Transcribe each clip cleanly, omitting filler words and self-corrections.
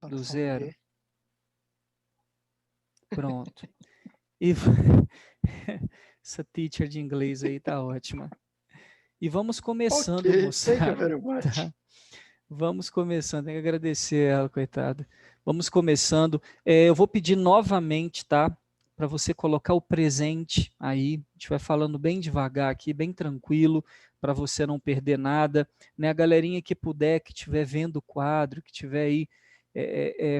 do Vamos zero. ver. Pronto. E essa teacher de inglês aí tá ótima. E vamos começando, Ok, thank you moçada. very much. Tá? Vamos começando, tem que agradecer ela, coitada. Vamos começando. Eu vou pedir novamente, tá? Para você colocar o presente aí. A gente vai falando bem devagar aqui, bem tranquilo, para você não perder nada. Né? A galerinha que puder, que estiver vendo o quadro, que estiver aí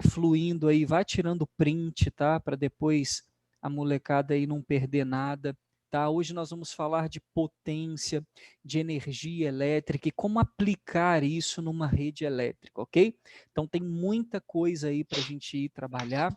fluindo aí, vai tirando print, tá? Para depois a molecada aí não perder nada. Tá? Hoje nós vamos falar de potência, de energia elétrica e como aplicar isso numa rede elétrica, ok? Então tem muita coisa aí para a gente ir trabalhar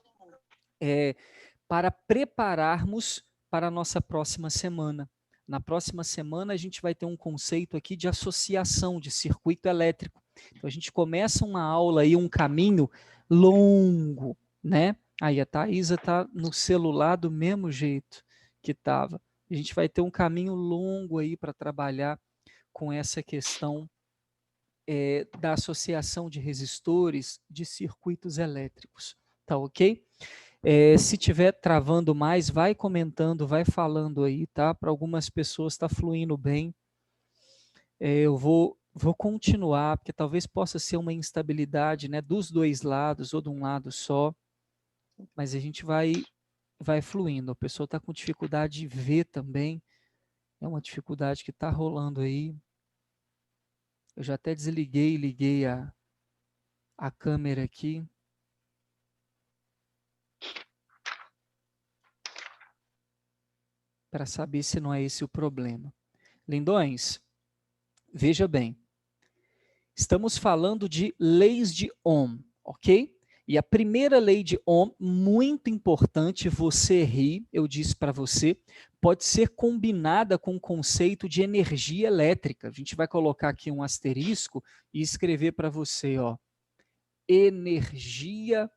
para prepararmos para a nossa próxima semana. Na próxima semana a gente vai ter um conceito aqui de associação de circuito elétrico. Então a gente começa uma aula aí, um caminho longo, né? Aí a Thaisa está no celular do mesmo jeito que estava. A gente vai ter um caminho longo aí para trabalhar com essa questão da associação de resistores de circuitos elétricos. Tá ok? Se tiver travando mais, vai comentando, vai falando aí, tá? Para algumas pessoas está fluindo bem. Eu vou continuar, porque talvez possa ser uma instabilidade, né, dos dois lados ou de um lado só, mas a gente vai fluindo. A pessoa está com dificuldade de ver também, é uma dificuldade que está rolando aí. Eu já até desliguei e liguei a câmera aqui. Para saber se não é esse o problema. Lindões, veja bem, estamos falando de leis de Ohm, ok? E a primeira lei de Ohm, muito importante, você ri, eu disse para você, pode ser combinada com o conceito de energia elétrica. A gente vai colocar aqui um asterisco e escrever para você, ó, energia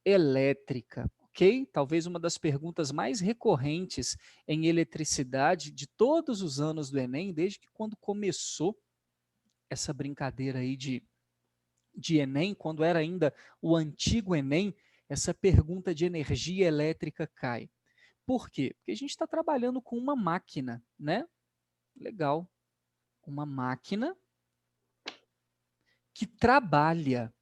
elétrica, ok? Talvez uma das perguntas mais recorrentes em eletricidade de todos os anos do Enem, desde que quando começou essa brincadeira aí de Enem, quando era ainda o antigo Enem, essa pergunta de energia elétrica cai. Por quê? Porque a gente está trabalhando com uma máquina, né? Legal. Uma máquina que trabalha.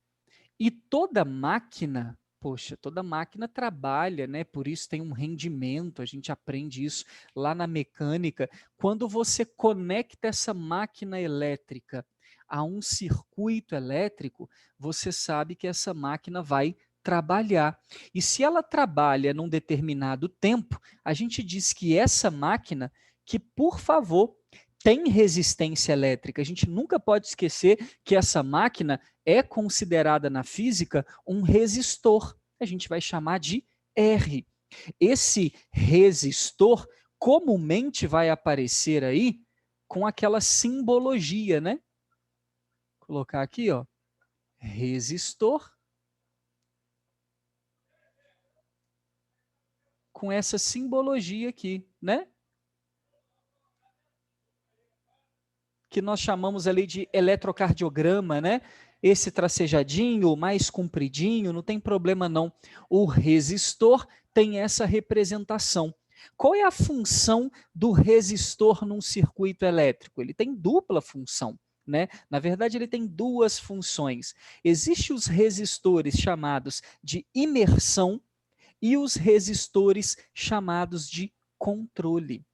E toda máquina, poxa, toda máquina trabalha, né? Por isso tem um rendimento, a gente aprende isso lá na mecânica. Quando você conecta essa máquina elétrica a um circuito elétrico, você sabe que essa máquina vai trabalhar. E se ela trabalha num determinado tempo, a gente diz que essa máquina, que por favor, tem resistência elétrica. A gente nunca pode esquecer que essa máquina é considerada na física um resistor. A gente vai chamar de R. Esse resistor comumente vai aparecer aí com aquela simbologia, né? Vou colocar aqui, ó, resistor com essa simbologia aqui, né? Que nós chamamos ali de eletrocardiograma, né? Esse tracejadinho, mais compridinho, não tem problema não. O resistor tem essa representação. Qual é a função do resistor num circuito elétrico? Ele tem dupla função, né? Na verdade, ele tem duas funções. Existem os resistores chamados de imersão e os resistores chamados de controle.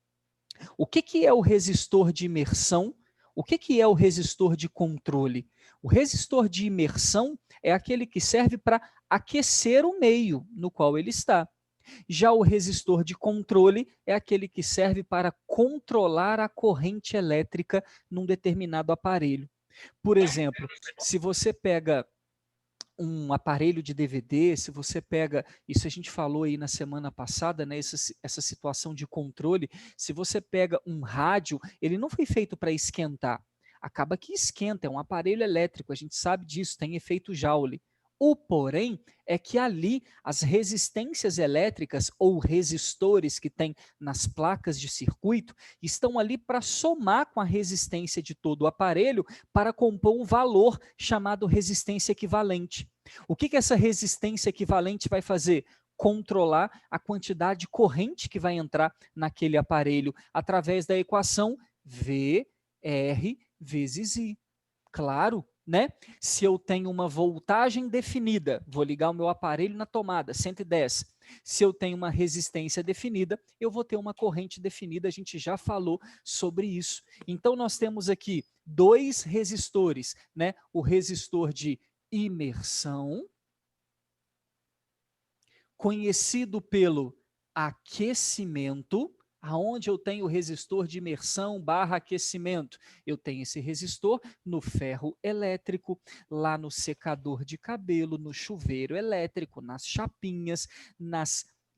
O que é o resistor de imersão? O que é o resistor de controle? O resistor de imersão é aquele que serve para aquecer o meio no qual ele está. Já o resistor de controle é aquele que serve para controlar a corrente elétrica num determinado aparelho. Por exemplo, se você pega um aparelho de DVD, se você pega, isso a gente falou aí na semana passada, né, essa situação de controle, se você pega um rádio, ele não foi feito para esquentar, acaba que esquenta, é um aparelho elétrico, a gente sabe disso, tem efeito Joule. O porém é que ali as resistências elétricas ou resistores que tem nas placas de circuito estão ali para somar com a resistência de todo o aparelho para compor um valor chamado resistência equivalente. O que essa resistência equivalente vai fazer? Controlar a quantidade de corrente que vai entrar naquele aparelho através da equação VR vezes I. Claro, né? Se eu tenho uma voltagem definida, vou ligar o meu aparelho na tomada, 110. Se eu tenho uma resistência definida, eu vou ter uma corrente definida, a gente já falou sobre isso. Então, nós temos aqui dois resistores, né? O resistor de imersão, conhecido pelo aquecimento, aonde eu tenho o resistor de imersão barra aquecimento. Eu tenho esse resistor no ferro elétrico, lá no secador de cabelo, no chuveiro elétrico, nas chapinhas,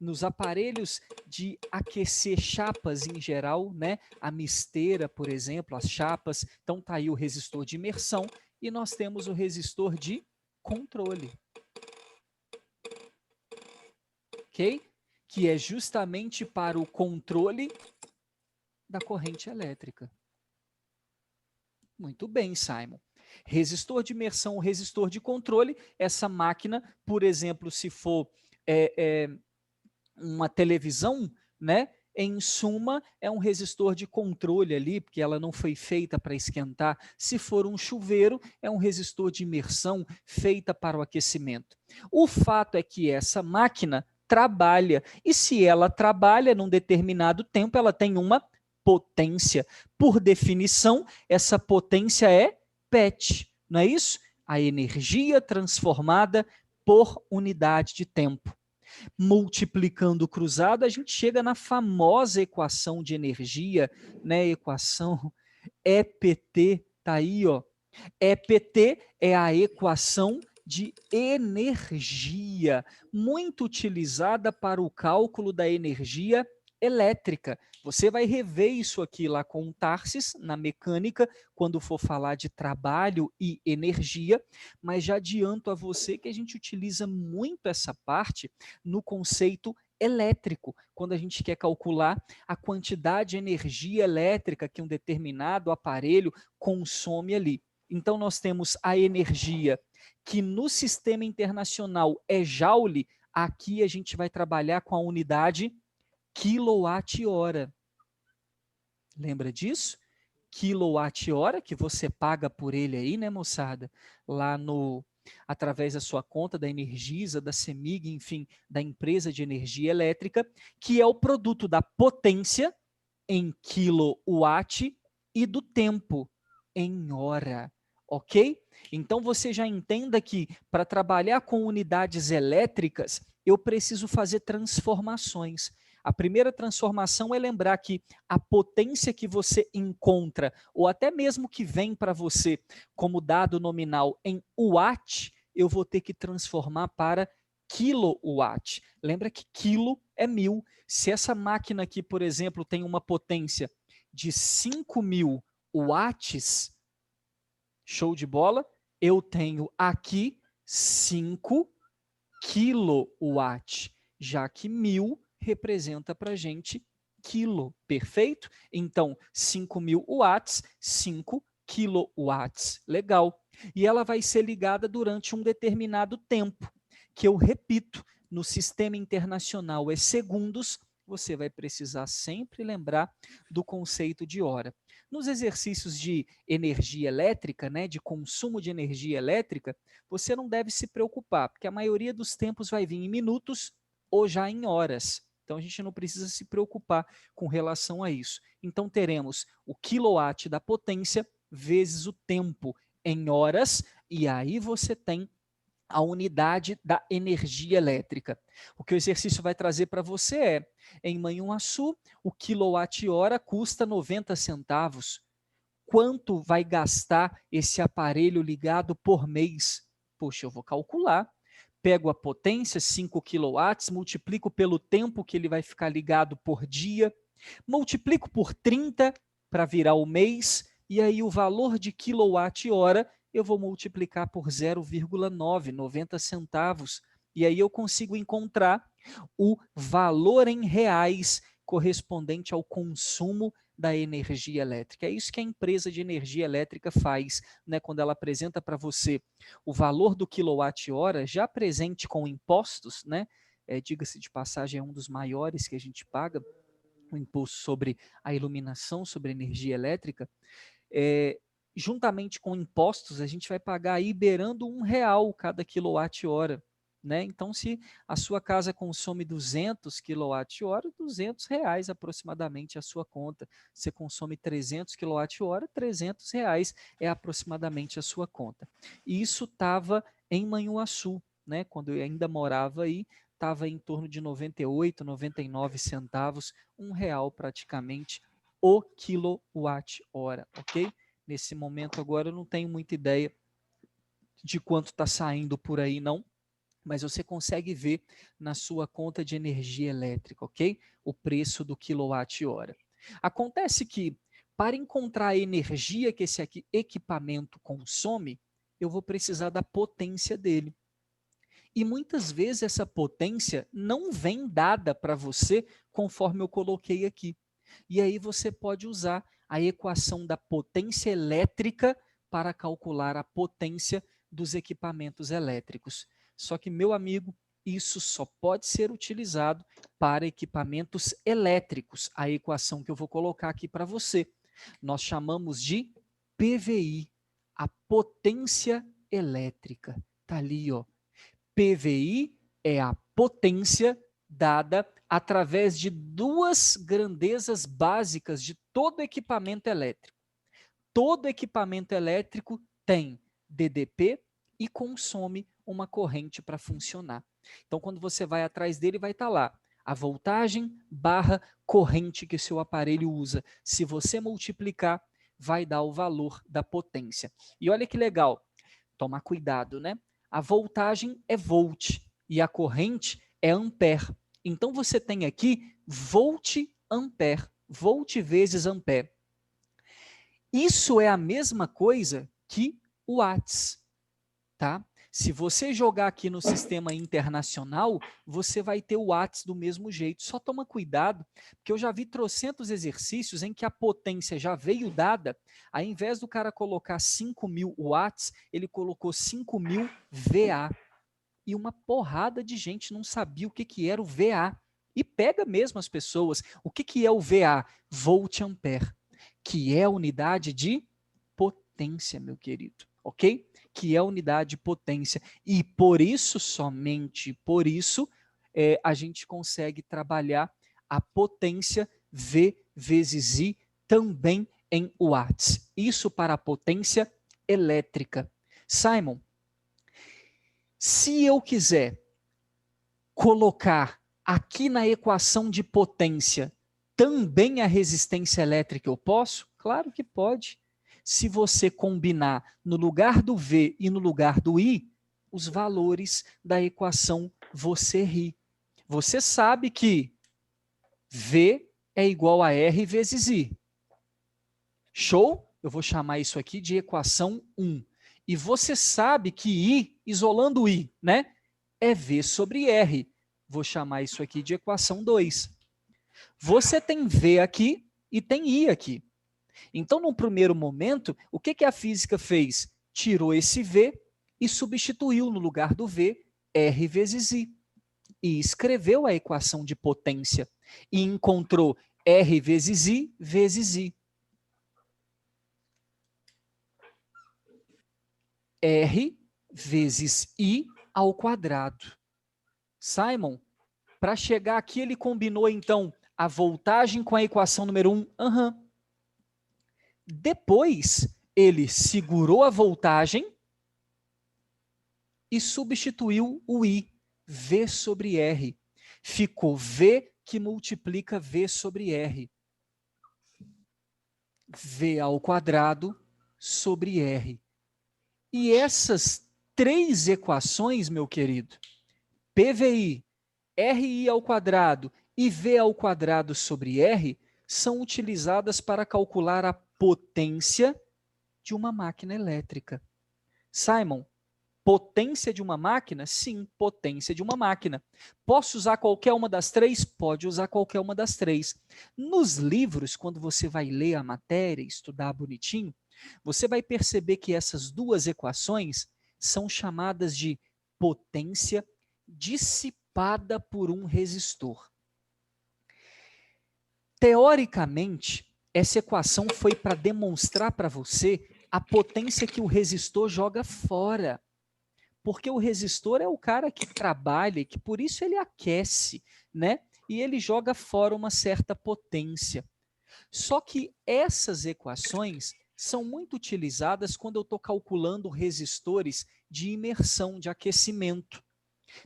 nos aparelhos de aquecer chapas em geral, né? A misteira, por exemplo, as chapas. Então tá aí o resistor de imersão e nós temos o resistor de controle. Ok? Que é justamente para o controle da corrente elétrica. Muito bem, Simon. Resistor de imersão, resistor de controle, essa máquina, por exemplo, se for uma televisão, né? Em suma, é um resistor de controle ali, porque ela não foi feita para esquentar. Se for um chuveiro, é um resistor de imersão feita para o aquecimento. O fato é que essa máquina trabalha, e se ela trabalha num determinado tempo, ela tem uma potência. Por definição, essa potência é PET, não é isso? A energia transformada por unidade de tempo. Multiplicando o cruzado, a gente chega na famosa equação de energia, né? Equação EPT, tá aí, ó. EPT é a equação de energia, muito utilizada para o cálculo da energia elétrica. Você vai rever isso aqui lá com o Tarsis, na mecânica, quando for falar de trabalho e energia, mas já adianto a você que a gente utiliza muito essa parte no conceito elétrico, quando a gente quer calcular a quantidade de energia elétrica que um determinado aparelho consome ali. Então, nós temos a energia que no sistema internacional é joule, aqui a gente vai trabalhar com a unidade quilowatt-hora. Lembra disso? Quilowatt-hora, que você paga por ele aí, né, moçada? Lá no através da sua conta da Energisa, da CEMIG, enfim, da empresa de energia elétrica, que é o produto da potência em quilowatt e do tempo em hora, ok? Então você já entenda que para trabalhar com unidades elétricas, eu preciso fazer transformações. A primeira transformação é lembrar que a potência que você encontra, ou até mesmo que vem para você como dado nominal em watt, eu vou ter que transformar para kilowatt. Lembra que quilo é 1000. Se essa máquina aqui, por exemplo, tem uma potência de 5.000 watts, show de bola, eu tenho aqui 5 kilowatt, já que 1000 representa para a gente quilo, perfeito? Então, 5.000 watts, 5 kilowatts, legal. E ela vai ser ligada durante um determinado tempo, que eu repito, no sistema internacional é segundos, você vai precisar sempre lembrar do conceito de hora. Nos exercícios de energia elétrica, né, de consumo de energia elétrica, você não deve se preocupar, porque a maioria dos tempos vai vir em minutos ou já em horas. Então a gente não precisa se preocupar com relação a isso. Então teremos o quilowatt da potência vezes o tempo em horas, e aí você tem a unidade da energia elétrica. O que o exercício vai trazer para você é, em Manhuaçu, o quilowatt-hora custa 90 centavos. Quanto vai gastar esse aparelho ligado por mês? Poxa, eu vou calcular. Pego a potência, 5 quilowatts, multiplico pelo tempo que ele vai ficar ligado por dia, multiplico por 30 para virar o mês, e aí o valor de quilowatt-hora eu vou multiplicar por 0,9, 90 centavos. E aí eu consigo encontrar o valor em reais correspondente ao consumo da energia elétrica. É isso que a empresa de energia elétrica faz, né? Quando ela apresenta para você o valor do quilowatt-hora, já presente com impostos, né? Diga-se de passagem, é um dos maiores que a gente paga, o imposto sobre a iluminação, sobre a energia elétrica. Juntamente com impostos, a gente vai pagar aí beirando R$ 1 cada quilowatt-hora. Né? Então, se a sua casa consome 200 kWh, R$ 200 aproximadamente a sua conta. Se consome 300 kWh, R$ 300 é aproximadamente a sua conta. E isso estava em Manhuaçu, né? Quando eu ainda morava aí, estava em torno de 98, 99 centavos, R$ 1 praticamente o quilowatt-hora, ok? Nesse momento agora eu não tenho muita ideia de quanto está saindo por aí, não, mas você consegue ver na sua conta de energia elétrica, ok? O preço do quilowatt-hora. Acontece que, para encontrar a energia que esse equipamento consome, eu vou precisar da potência dele. E muitas vezes essa potência não vem dada para você conforme eu coloquei aqui. E aí você pode usar a equação da potência elétrica para calcular a potência dos equipamentos elétricos. Só que, meu amigo, isso só pode ser utilizado para equipamentos elétricos. A equação que eu vou colocar aqui para você, nós chamamos de PVI, a potência elétrica. Está ali, ó. PVI é a potência dada através de duas grandezas básicas de todo equipamento elétrico. Todo equipamento elétrico tem DDP e consome uma corrente para funcionar. Então, quando você vai atrás dele, vai estar lá a voltagem barra corrente que seu aparelho usa. Se você multiplicar, vai dar o valor da potência. E olha que legal, toma cuidado, né? A voltagem é volt e a corrente é ampere. Então, você tem aqui volt-ampere, volt vezes ampere. Isso é a mesma coisa que watts, tá? Se você jogar aqui no sistema internacional, você vai ter o watts do mesmo jeito. Só toma cuidado, porque eu já vi trocentos exercícios em que a potência já veio dada, ao invés do cara colocar 5.000 watts, ele colocou 5.000 VA. E uma porrada de gente não sabia o que era o VA. E pega mesmo as pessoas. O que é o VA? Volt-ampere, que é a unidade de potência, meu querido, ok? Que é a unidade de potência. E por isso, somente por isso, a gente consegue trabalhar a potência V vezes I também em watts. Isso para a potência elétrica. Simon, se eu quiser colocar aqui na equação de potência também a resistência elétrica, eu posso? Claro que pode. Se você combinar no lugar do V e no lugar do I, os valores da equação você ri. Você sabe que V é igual a R vezes I. Show? Eu vou chamar isso aqui de equação 1. E você sabe que I, isolando o I, né, é V sobre R. Vou chamar isso aqui de equação 2. Você tem V aqui e tem I aqui. Então, no primeiro momento, o que a física fez? Tirou esse V e substituiu no lugar do V R vezes I. E escreveu a equação de potência. E encontrou R vezes I vezes I. R vezes I ao quadrado. Simon, para chegar aqui, ele combinou, então, a voltagem com a equação número 1. Depois, ele segurou a voltagem e substituiu o I, V sobre R. Ficou V que multiplica V sobre R. V ao quadrado sobre R. E essas três equações, meu querido, PVI, RI ao quadrado e V ao quadrado sobre R, são utilizadas para calcular a potência de uma máquina elétrica. Simon, Potência de uma máquina? Sim, potência de uma máquina. Posso usar qualquer uma das três? Pode usar qualquer uma das três. Nos livros, quando você vai ler a matéria, estudar bonitinho, você vai perceber que essas duas equações são chamadas de potência dissipada por um resistor. Teoricamente, essa equação foi para demonstrar para você a potência que o resistor joga fora. Porque o resistor é o cara que trabalha, que por isso ele aquece, né? E ele joga fora uma certa potência. Só que essas equações são muito utilizadas quando eu estou calculando resistores de imersão, de aquecimento.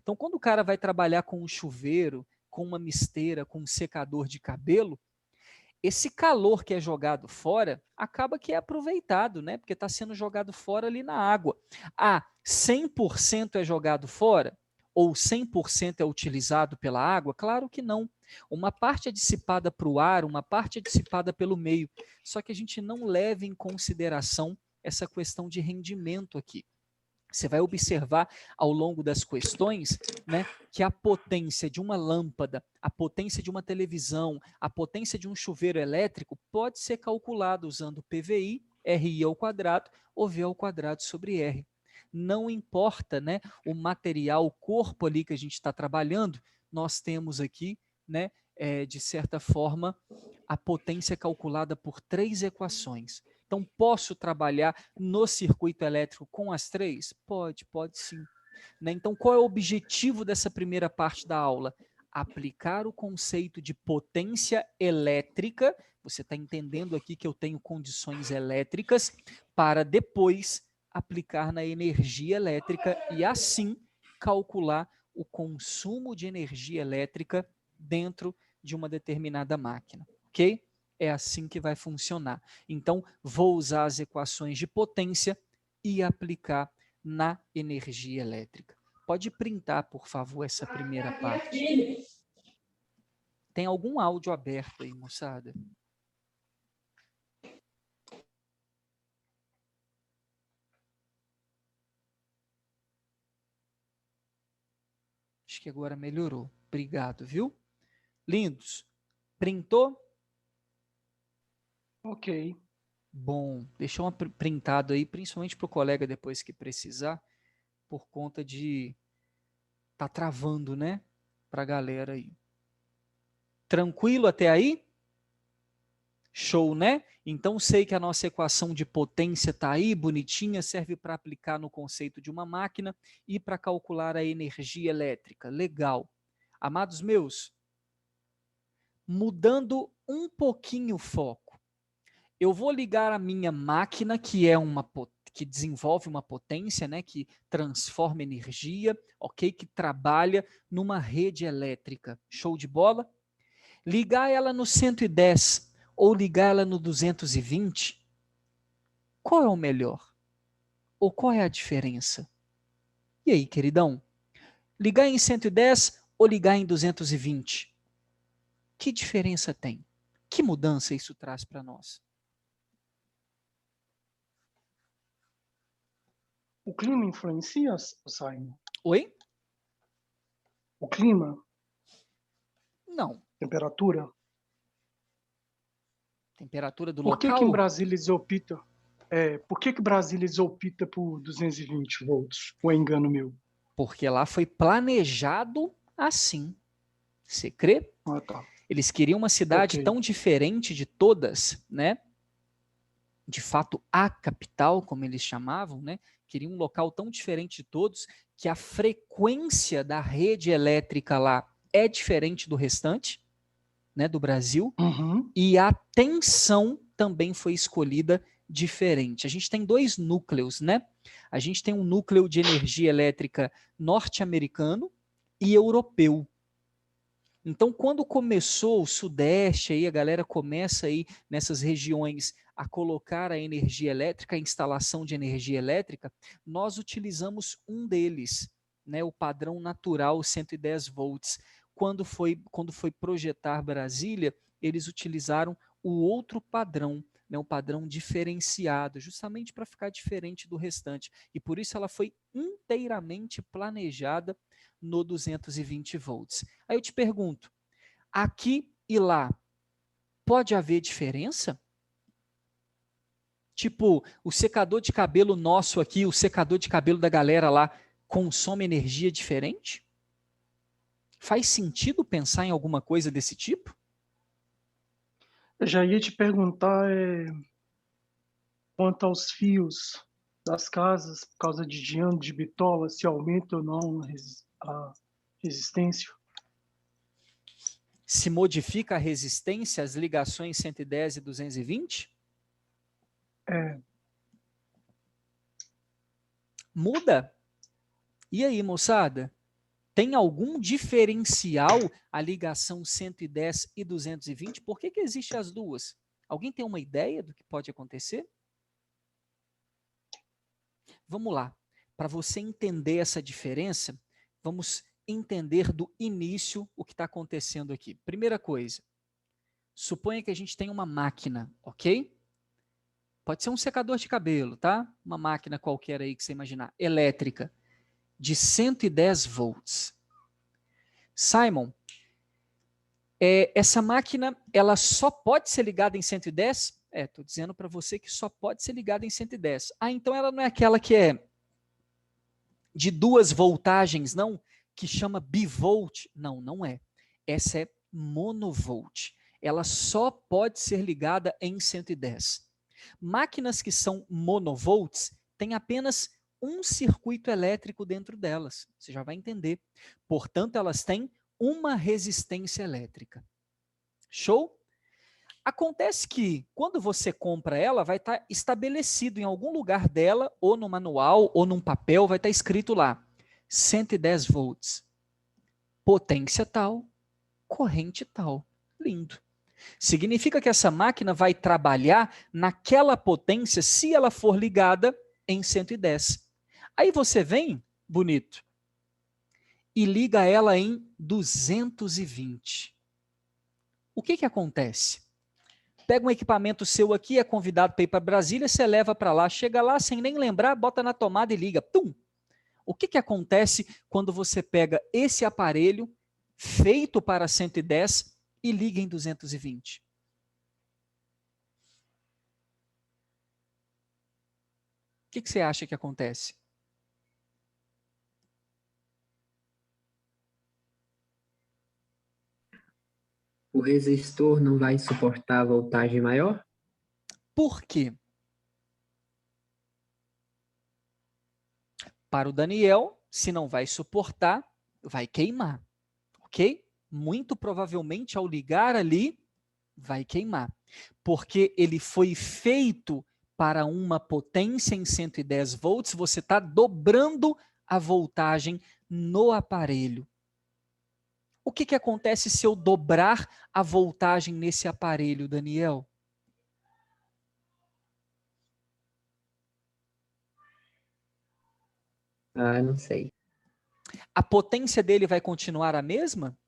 Então, quando o cara vai trabalhar com um chuveiro, com uma misteira, com um secador de cabelo, esse calor que é jogado fora acaba que é aproveitado, né? Porque está sendo jogado fora ali na água. 100% é jogado fora? Ou 100% é utilizado pela água? Claro que não. Uma parte é dissipada para o ar, uma parte é dissipada pelo meio. Só que a gente não leva em consideração essa questão de rendimento aqui. Você vai observar ao longo das questões, né, que a potência de uma lâmpada, a potência de uma televisão, a potência de um chuveiro elétrico pode ser calculada usando PVI, RI ao quadrado ou V ao quadrado sobre R. Não importa, né, o material, o corpo ali que a gente está trabalhando, nós temos aqui, né, de certa forma, a potência calculada por três equações. Então, posso trabalhar no circuito elétrico com as três? Pode sim. Né? Então, qual é o objetivo dessa primeira parte da aula? Aplicar o conceito de potência elétrica, você está entendendo aqui que eu tenho condições elétricas, para depois aplicar na energia elétrica e assim calcular o consumo de energia elétrica dentro de uma determinada máquina, ok? É assim que vai funcionar. Então, vou usar as equações de potência e aplicar na energia elétrica. Pode printar, por favor, essa primeira parte. Tem algum áudio aberto aí, moçada? Acho que agora melhorou. Obrigado, viu? Lindos. Printou? Ok. Bom, deixa um printado aí, principalmente para o colega depois que precisar, por conta de tá travando, né? Para a galera aí. Tranquilo até aí? Show, né? Então sei que a nossa equação de potência está aí, bonitinha, serve para aplicar no conceito de uma máquina e para calcular a energia elétrica. Legal. Amados meus, mudando um pouquinho o foco, eu vou ligar a minha máquina, que é que desenvolve uma potência, né, que transforma energia, ok? Que trabalha numa rede elétrica. Show de bola? Ligar ela no 110 ou ligar ela no 220, qual é o melhor? Ou qual é a diferença? E aí, queridão? Ligar em 110 ou ligar em 220? Que diferença tem? Que mudança isso traz para nós? O clima influencia, Simon? Oi? O clima? Não. Temperatura? Temperatura do Por que em local? Brasília eles optam? Por que Brasília eles optam por 220 volts? Ou é engano meu? Porque lá foi planejado assim. Você crê? Ah, tá. Eles queriam uma cidade Ok. tão diferente de todas, né? De fato, a capital, como eles chamavam, né? Queriam um local tão diferente de todos que a frequência da rede elétrica lá é diferente do restante, né, do Brasil, Uhum. e a tensão também foi escolhida diferente. A gente tem dois núcleos, né? A gente tem um núcleo de energia elétrica norte-americano e europeu. Então, quando começou o Sudeste, aí a galera começa aí nessas regiões a colocar a energia elétrica, a instalação de energia elétrica, nós utilizamos um deles, né, o padrão natural 110 volts. Quando foi projetar Brasília, eles utilizaram o outro padrão, né, um padrão diferenciado, justamente para ficar diferente do restante. E por isso ela foi inteiramente planejada no 220 volts. Aí eu te pergunto, aqui e lá, pode haver diferença? Tipo, o secador de cabelo nosso aqui, o secador de cabelo da galera lá, consome energia diferente? Faz sentido pensar em alguma coisa desse tipo? Eu já ia te perguntar quanto aos fios das casas, por causa de diâmetro de bitola, se aumenta ou não a resistência. Se modifica a resistência às ligações 110 e 220? É, Muda? E aí, moçada? Tem algum diferencial a ligação 110 e 220? Por que existe as duas? Alguém tem uma ideia do que pode acontecer? Vamos lá. Para você entender essa diferença, vamos entender do início o que está acontecendo aqui. Primeira coisa, suponha que a gente tem uma máquina, ok? Pode ser um secador de cabelo, tá? Uma máquina qualquer aí que você imaginar, elétrica, de 110 volts. Simon, essa máquina, ela só pode ser ligada em 110? Estou dizendo para você que só pode ser ligada em 110. Ah, então ela não é aquela que é de 2 voltagens, não? Que chama bivolt? Não, não é. Essa é monovolt. Ela só pode ser ligada em 110. Máquinas que são monovolts têm apenas um circuito elétrico dentro delas. Você já vai entender. Portanto, elas têm uma resistência elétrica. Show? Acontece que, quando você compra ela, vai estar estabelecido em algum lugar dela, ou no manual, ou num papel, vai estar escrito lá, 110 volts, potência tal, corrente tal. Lindo. Significa que essa máquina vai trabalhar naquela potência se ela for ligada em 110. Aí você vem, bonito, e liga ela em 220. O que acontece? Pega um equipamento seu aqui, é convidado para ir para Brasília, você leva para lá, chega lá sem nem lembrar, bota na tomada e liga. Tum! O que acontece quando você pega esse aparelho feito para 110 e liga em 220? O que você acha que acontece? O resistor não vai suportar a voltagem maior? Por quê? Para o Daniel, se não vai suportar, vai queimar, ok? Muito provavelmente, ao ligar ali, vai queimar, porque ele foi feito para uma potência em 110 volts, você está dobrando a voltagem no aparelho. O que acontece se eu dobrar a voltagem nesse aparelho, Daniel? Ah, não sei. A potência dele vai continuar a mesma?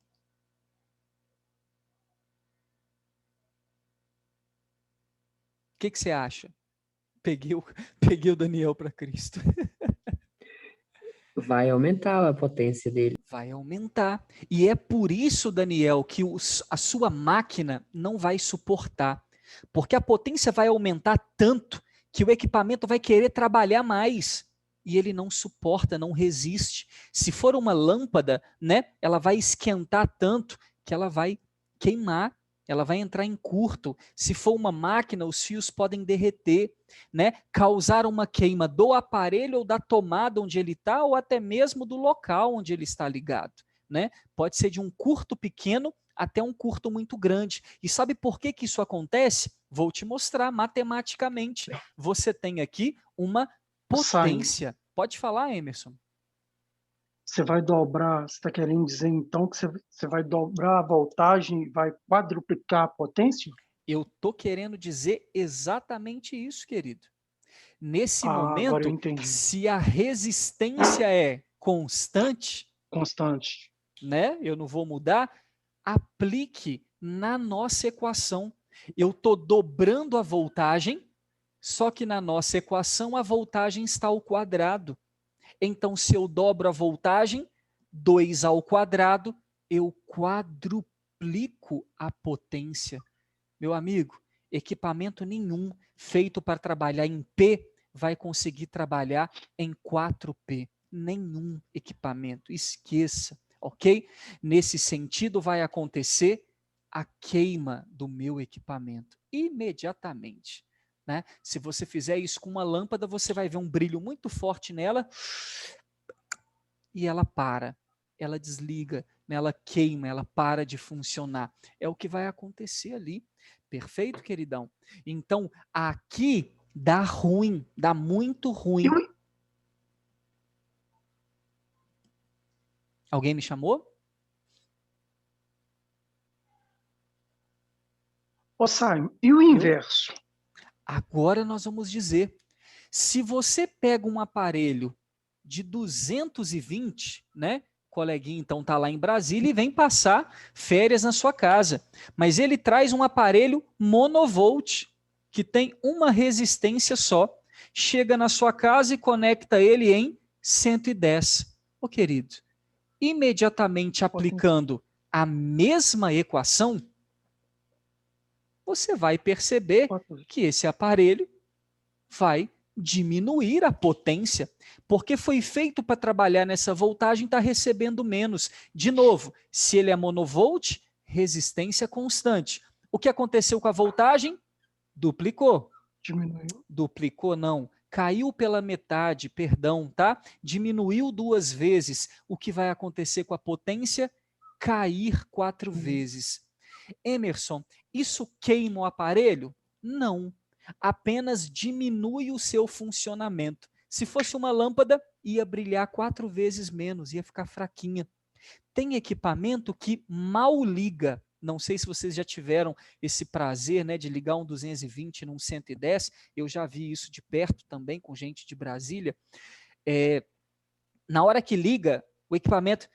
O que você acha? Peguei o Daniel para Cristo. Vai aumentar a potência dele. Vai aumentar. E é por isso, Daniel, que a sua máquina não vai suportar. Porque a potência vai aumentar tanto que o equipamento vai querer trabalhar mais. E ele não suporta, não resiste. Se for uma lâmpada, né, ela vai esquentar tanto que ela vai queimar, ela vai entrar em curto. Se for uma máquina, os fios podem derreter, né, causar uma queima do aparelho ou da tomada onde ele está, ou até mesmo do local onde ele está ligado. Né? Pode ser de um curto pequeno até um curto muito grande. E sabe por que isso acontece? Vou te mostrar matematicamente. Você tem aqui uma potência. Pode falar, Emerson. Você vai dobrar, você está querendo dizer então que você vai dobrar a voltagem e vai quadruplicar a potência? Eu estou querendo dizer exatamente isso, querido. Nesse Agora eu momento, entendi. se a resistência é constante, Constante. né? Eu não vou mudar, aplique na nossa equação. Eu estou dobrando a voltagem, só que na nossa equação a voltagem está ao quadrado. Então, se eu dobro a voltagem, 2 ao quadrado, eu quadruplico a potência. Meu amigo, equipamento nenhum feito para trabalhar em P vai conseguir trabalhar em 4P. Nenhum equipamento, esqueça, ok? Nesse sentido, vai acontecer a queima do meu equipamento imediatamente. Né? Se você fizer isso com uma lâmpada, você vai ver um brilho muito forte nela e ela para, ela desliga, né? Ela queima, ela para de funcionar. É o que vai acontecer ali. Perfeito, queridão? Então, aqui dá ruim, dá muito ruim. Alguém me chamou? Ô, Simon, e o inverso? Agora nós vamos dizer, se você pega um aparelho de 220, né? O coleguinha então está lá em Brasília e vem passar férias na sua casa, mas ele traz um aparelho monovolt, que tem uma resistência só, chega na sua casa e conecta ele em 110. Ô querido, imediatamente aplicando a mesma equação, você vai perceber que esse aparelho vai diminuir a potência, porque foi feito para trabalhar nessa voltagem, está recebendo menos. De novo, se ele é monovolt, resistência constante. O que aconteceu com a voltagem? Duplicou. Diminuiu. Duplicou, não. Caiu pela metade, perdão, tá? Diminuiu 2 vezes. O que vai acontecer com a potência? Cair 4 vezes. Emerson, isso queima o aparelho? Não. Apenas diminui o seu funcionamento. Se fosse uma lâmpada, ia brilhar 4 vezes menos, ia ficar fraquinha. Tem equipamento que mal liga. Não sei se vocês já tiveram esse prazer, né, de ligar um 220 num 110. Eu já vi isso de perto também com gente de Brasília. Na hora que liga, o equipamento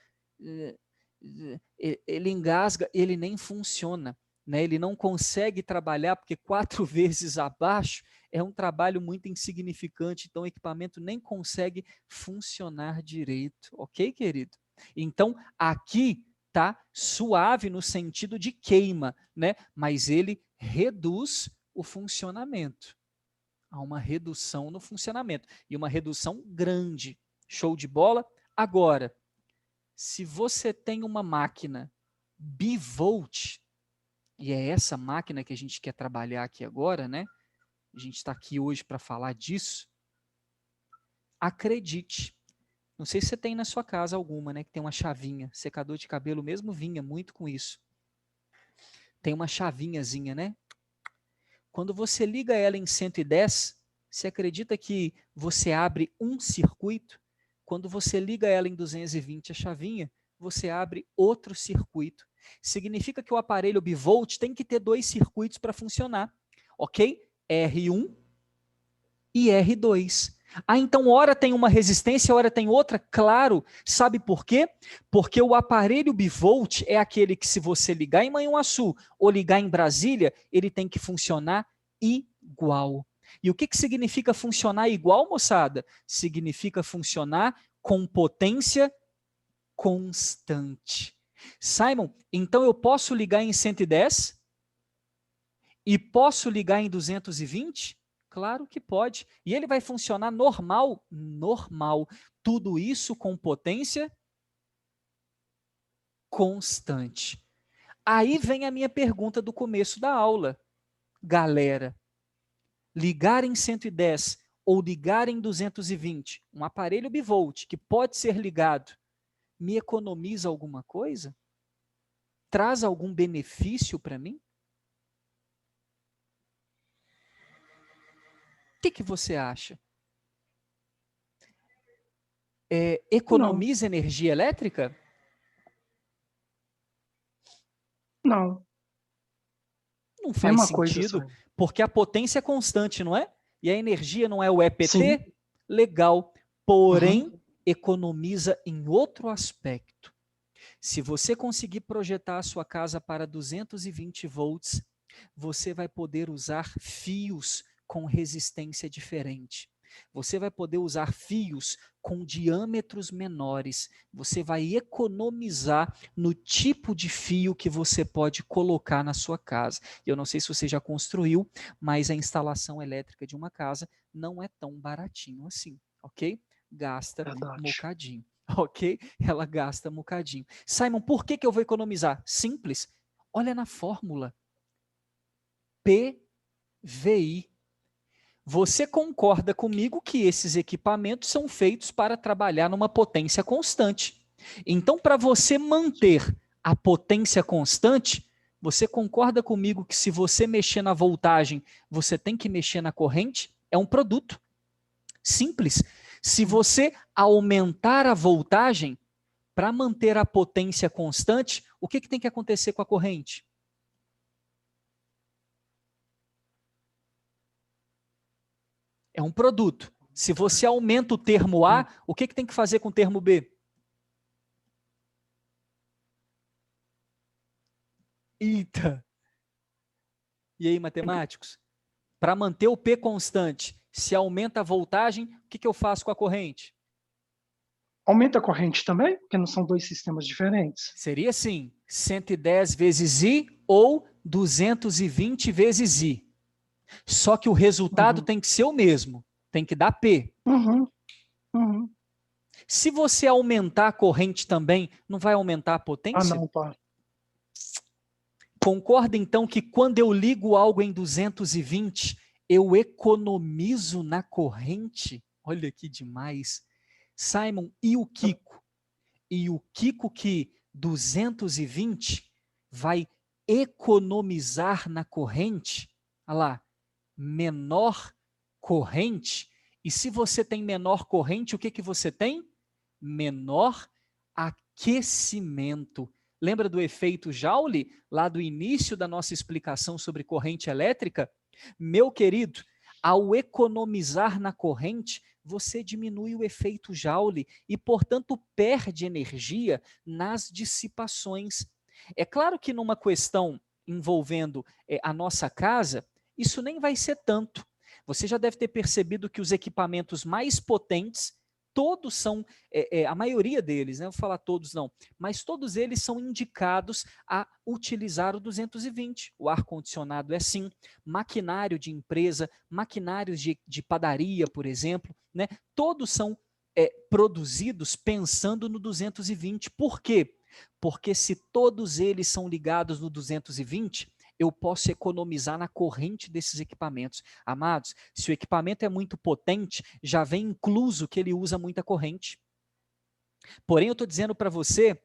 ele engasga, ele nem funciona, né? Ele não consegue trabalhar porque 4 vezes abaixo é um trabalho muito insignificante, então o equipamento nem consegue funcionar direito, ok, querido? Então aqui tá suave no sentido de queima, né? Mas ele reduz o funcionamento. Há uma redução no funcionamento e uma redução grande. Show de bola? Agora, se você tem uma máquina bivolt, e é essa máquina que a gente quer trabalhar aqui agora, né? A gente está aqui hoje para falar disso. Acredite, não sei se você tem na sua casa alguma, né? Que tem uma chavinha. Secador de cabelo mesmo vinha muito com isso. Tem uma chavinhazinha, né? Quando você liga ela em 110, você acredita que você abre um circuito? Quando você liga ela em 220, a chavinha, você abre outro circuito. Significa que o aparelho bivolt tem que ter 2 circuitos para funcionar, ok? R1 e R2. Então, hora tem uma resistência, hora tem outra? Claro. Sabe por quê? Porque o aparelho bivolt é aquele que, se você ligar em Manhuaçu ou ligar em Brasília, ele tem que funcionar igual. E o que significa funcionar igual, moçada? Significa funcionar com potência constante. Simon, então eu posso ligar em 110? E posso ligar em 220? Claro que pode. E ele vai funcionar normal? Normal. Tudo isso com potência constante. Aí vem a minha pergunta do começo da aula. Galera, ligar em 110 ou ligar em 220, um aparelho bivolt que pode ser ligado, me economiza alguma coisa? Traz algum benefício para mim? O que você acha? Economiza energia elétrica? Não. Não faz Mesma sentido, coisa, porque a potência é constante, não é? E a energia não é o EPT? Sim. Legal. Porém, economiza em outro aspecto. Se você conseguir projetar a sua casa para 220 volts, Você vai poder usar fios com resistência diferente. Você vai poder usar fios com diâmetros menores. Você vai economizar no tipo de fio que você pode colocar na sua casa. Eu não sei se você já construiu, mas a instalação elétrica de uma casa não é tão baratinho assim, ok? Gasta um Verdade. bocadinho, ok? Ela gasta um bocadinho. Simon, por que eu vou economizar? Simples. Olha na fórmula. PVI. Você concorda comigo que esses equipamentos são feitos para trabalhar numa potência constante. Então, para você manter a potência constante, você concorda comigo que se você mexer na voltagem, você tem que mexer na corrente? É um produto. Simples. Se você aumentar a voltagem, para manter a potência constante, o que tem que acontecer com a corrente? É um produto. Se você aumenta o termo A, o que tem que fazer com o termo B? Eita! E aí, matemáticos? Para manter o P constante, se aumenta a voltagem, o que eu faço com a corrente? Aumenta a corrente também? Porque não são dois sistemas diferentes. Seria assim, 110 vezes I ou 220 vezes I. Só que o resultado tem que ser o mesmo, tem que dar P. Se você aumentar a corrente também, não vai aumentar a potência? Ah, não, tá. Concorda então que quando eu ligo algo em 220, eu economizo na corrente? Olha que demais. Simon, e o Kiko? E o Kiko que 220 vai economizar na corrente? Olha lá, menor corrente. E se você tem menor corrente, o que você tem? Menor aquecimento. Lembra do efeito Joule, lá do início da nossa explicação sobre corrente elétrica? Meu querido, ao economizar na corrente, você diminui o efeito Joule e, portanto, perde energia nas dissipações. É claro que numa questão envolvendo a nossa casa, isso nem vai ser tanto. Você já deve ter percebido que os equipamentos mais potentes, todos são, a maioria deles, né? Não vou falar todos não, mas todos eles são indicados a utilizar o 220. O ar-condicionado é assim, maquinário de empresa, maquinários de padaria, por exemplo, né? Todos são produzidos pensando no 220. Por quê? Porque se todos eles são ligados no 220, eu posso economizar na corrente desses equipamentos. Amados, se o equipamento é muito potente, já vem incluso que ele usa muita corrente. Porém, eu estou dizendo para você,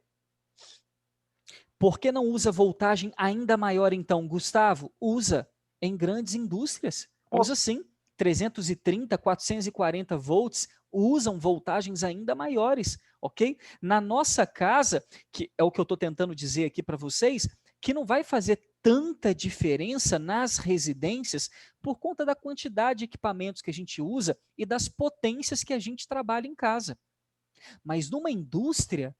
por que não usa voltagem ainda maior então? Gustavo, usa em grandes indústrias. Usa sim, 330, 440 volts, usam voltagens ainda maiores, ok? Na nossa casa, que é o que eu estou tentando dizer aqui para vocês, que não vai fazer tanta diferença nas residências por conta da quantidade de equipamentos que a gente usa e das potências que a gente trabalha em casa. Mas numa indústria,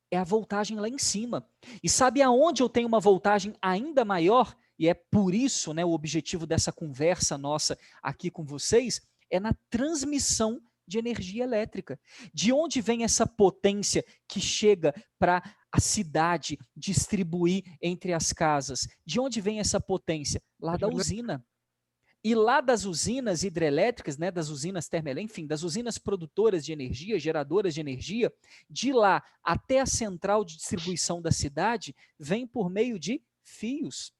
é a voltagem lá em cima. E sabe aonde eu tenho uma voltagem ainda maior? E é por isso, né, o objetivo dessa conversa nossa aqui com vocês, é na transmissão de energia elétrica. De onde vem essa potência que chega para a cidade distribuir entre as casas? De onde vem essa potência? Lá da usina. E lá das usinas hidrelétricas, né, das usinas termoelétricas, enfim, das usinas produtoras de energia, geradoras de energia, de lá até a central de distribuição da cidade, vem por meio de fios.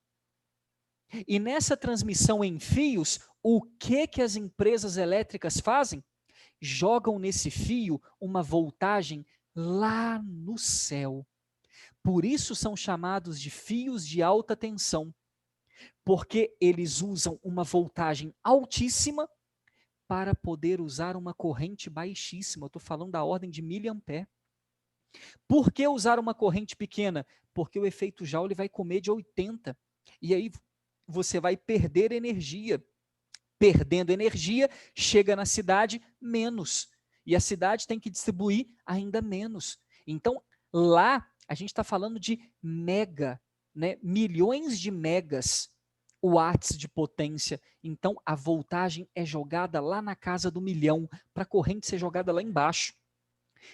E nessa transmissão em fios, o que as empresas elétricas fazem? Jogam nesse fio uma voltagem lá no céu. Por isso são chamados de fios de alta tensão, porque eles usam uma voltagem altíssima para poder usar uma corrente baixíssima. Eu estou falando da ordem de miliampere. Por que usar uma corrente pequena? Porque o efeito Joule vai comer de 80. E aí você vai perder energia. Perdendo energia, chega na cidade menos. E a cidade tem que distribuir ainda menos. Então, lá, a gente está falando de mega né, milhões de megas watts de potência. Então, a voltagem é jogada lá na casa do milhão, para a corrente ser jogada lá embaixo.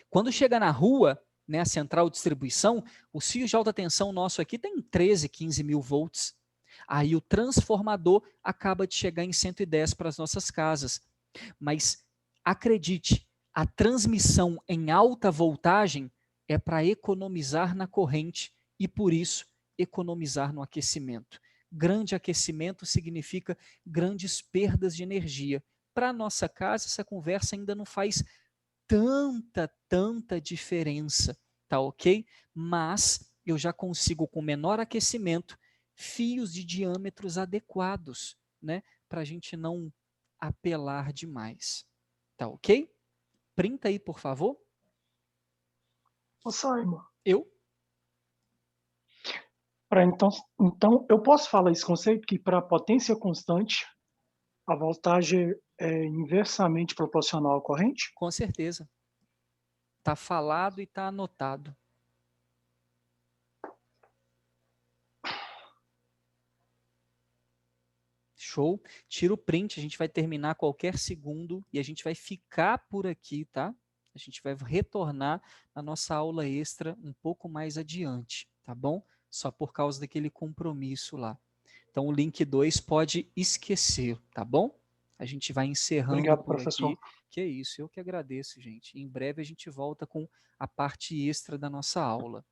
Quando chega na rua, né, a central de distribuição, os fios de alta tensão nosso aqui tem 13, 15 mil volts. Aí o transformador acaba de chegar em 110 para as nossas casas. Mas acredite, a transmissão em alta voltagem é para economizar na corrente e, por isso, economizar no aquecimento. Grande aquecimento significa grandes perdas de energia. Para a nossa casa, essa conversa ainda não faz tanta diferença, tá ok? Mas eu já consigo, com menor aquecimento, fios de diâmetros adequados, né? Para a gente não apelar demais, tá ok? Printa aí, por favor. Ô, Simon, Eu? então, eu posso falar esse conceito que para potência constante, a voltagem é inversamente proporcional à corrente? Com certeza. Tá falado e tá anotado. Show? Tira o print, a gente vai terminar a qualquer segundo e a gente vai ficar por aqui, tá? A gente vai retornar na nossa aula extra um pouco mais adiante, tá bom? Só por causa daquele compromisso lá. Então o link 2 pode esquecer, tá bom? A gente vai encerrando Obrigado, por professor. aqui. Que é isso, eu que agradeço, gente. Em breve a gente volta com a parte extra da nossa aula.